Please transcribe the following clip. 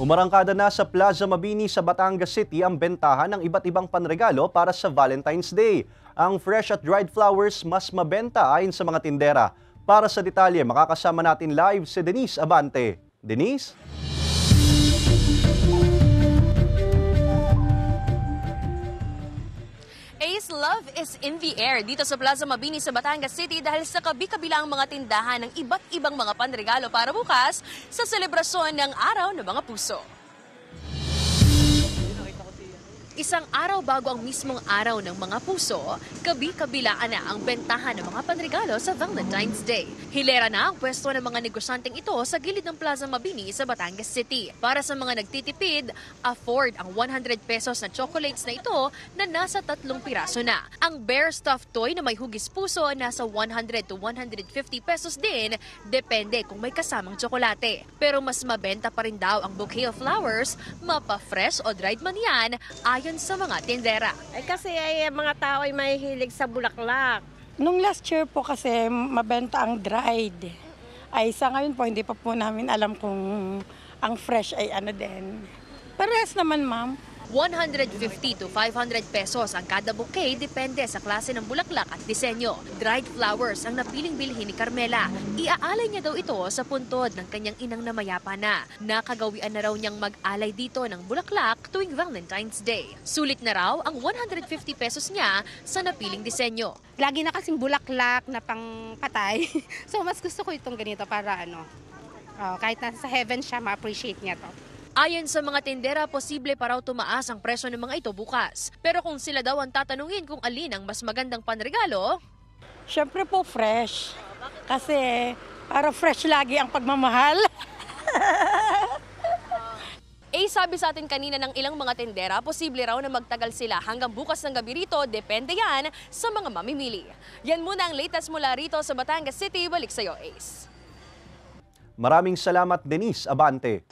Umarangkada na sa Plaza Mabini sa Batangas City ang bentahan ng iba't ibang panregalo para sa Valentine's Day. Ang fresh at dried flowers mas mabenta ayon sa mga tindera. Para sa detalye, makakasama natin live si Denise Abante. Denise? Ace, love is in the air dito sa Plaza Mabini sa Batangas City dahil sa kabi-kabilang mga tindahan ng iba't ibang mga panregalo para bukas sa selebrasyon ng Araw ng Mga Puso. Isang araw bago ang mismong araw ng mga puso, kabi-kabilaan na ang bentahan ng mga panregalo sa Valentine's Day. Hilera na ang pwesto ng mga negosyanteng ito sa gilid ng Plaza Mabini sa Batangas City. Para sa mga nagtitipid, afford ang 100 pesos na chocolates na ito na nasa 3 piraso na. Ang bear stuffed toy na may hugis puso nasa 100 to 150 pesos din, depende kung may kasamang tsokolate. Pero mas mabenta pa rin daw ang bouquet of flowers, mapa-fresh o dried man yan, ayon sa mga tindera. Ay kasi mga tao ay mahihilig sa bulaklak. Nung last year po kasi mabenta ang dried. Ay sa ngayon po hindi pa po namin alam kung ang fresh ay ano din. Parehas naman, ma'am. 150 to 500 pesos ang kada bouquet depende sa klase ng bulaklak at disenyo. Dried flowers ang napiling bilhin ni Carmela. Iaalay niya daw ito sa puntod ng kanyang inang namayapa na. Nakagawian na raw niyang mag-alay dito ng bulaklak tuwing Valentine's Day. Sulit na raw ang 150 pesos niya sa napiling disenyo. Lagi na kasing bulaklak na pang patay. So mas gusto ko itong ganito para kahit nasa heaven siya, ma-appreciate niya to. Ayon sa mga tindera, posible pa raw tumaas ang presyo ng mga ito bukas. Pero kung sila daw ang tatanungin kung alin ang mas magandang panregalo, Siyempre po fresh. Kasi para fresh lagi ang pagmamahal. sabi sa atin kanina ng ilang mga tindera, posible raw na magtagal sila hanggang bukas ng gabi rito, depende yan sa mga mamimili. Yan muna ang latest mula rito sa Batangas City. Balik sa'yo, Ace. Maraming salamat, Denise Abante.